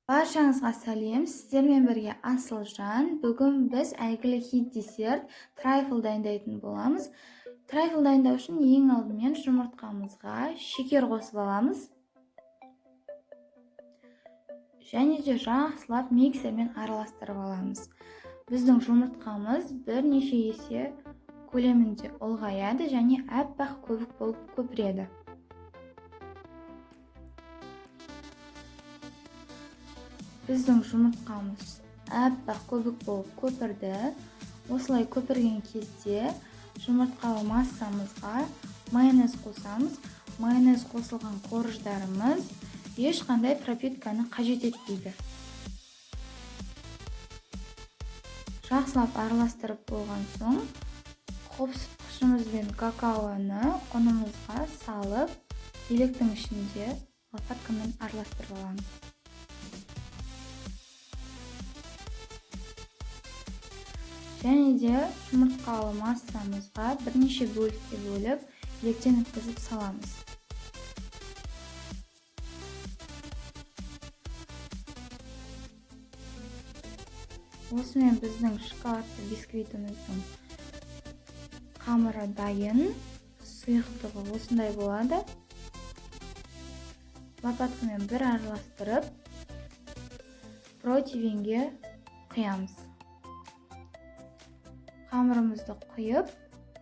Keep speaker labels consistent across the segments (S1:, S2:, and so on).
S1: Баршаңызға сәлем, сіздермен бірге Асылжан. Бүгін біз әйгілі хит десерт трайфл дайындайтын боламыз. Трайфл дайындау үшін ең алдымен жұмыртқамызға шекер қосып аламыз. Және де жақсылап миксермен араластырып аламыз. Біздің жұмыртқамыз бірнеше есе көлемінде ұлғаяды және аппақ көбік болып көпіреді. Біздің жұмыртқамыз аппақ көбік болып көпірді. Осылай көпірген кезде жұмыртқалы массамызға майонез қосамыз. Майонез қосылған қорждарымыз ешқандай пропитканы қажет етпейді. Жақсылап араластырып болған соң қопсытқышымыз бен какаоны ұнымызға салып, електің ішінде лопаткамен араластырып аламыз. Және де жұмыртқалы массамызға бірнеше бөлікке бөліп, електен өткізіп саламыз. Осымен біздің шоколадты бисквитіміздің қамыры дайын. Сұйықтығы осындай болады. Лопаткамен бір араластырып, противенге құямыз. Қамырымызды құйып,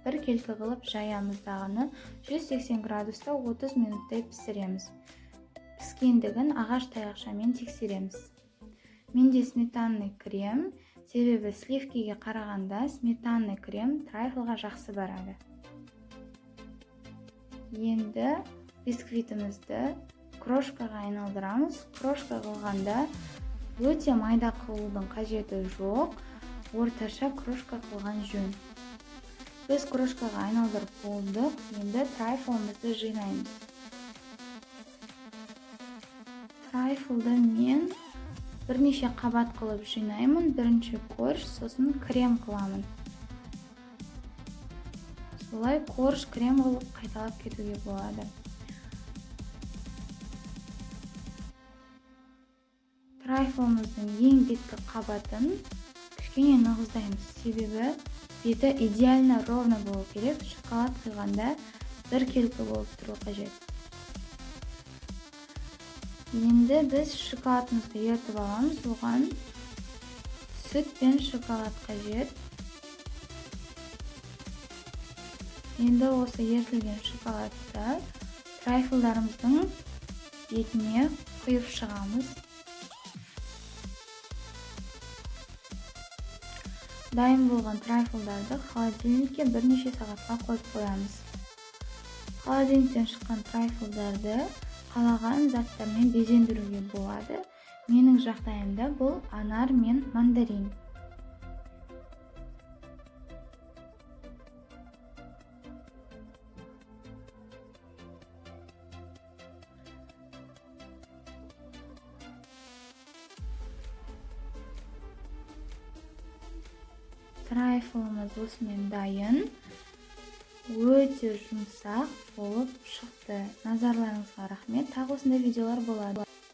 S1: бір келкі қылып жаямыз дағыны 180 градуста 30 минуттай пісіреміз. Піскендігін ағаш таяқшамен тексереміз. Менде сметанный крем, себебі сливкеге қарағанда сметанный крем трайфлға жақсы барады. Енді бисквитімізді крошкаға айналдырамыз. Крошка қылғанда өте майда қылудың қажеті жоқ. Орташа крошка қылған жөн. Біз крошкаға айналдырып болдық. Енді трайфлымызды жинаймыз. Трайфлды мен бірнеше қабат қылып жинаймын. Бірінші корж, сосын крем қыламын. Солай корж, крем қылып қайталап кетуге болады. Трайфлымыздың ең беткі қабатын кішкене нығыздаймыз, себебі беті идеально ровно болу керек. Шоколад құйғанда бір келкі болып тұру қажет. Енді біз шоколадымызды ертіп аламыз. Оған сүт пен шоколад қажет. Енді осы ертілген шоколадты трайфлдарымыздың бетіне құйып шығамыз. Дайын болған трайфлдарды холодильникке бірнеше сағатқа қойып қоямыз. Холодильниктен шыққан трайфлдарды қалаған заттармен безендіруге болады. Менің жағдайымда бұл анар мен мандарин. Трайфлымыз осымен дайын. Өте жұмсақ болып шықты. Назарларыңызға рахмет. Тағы осындай видеолар болады.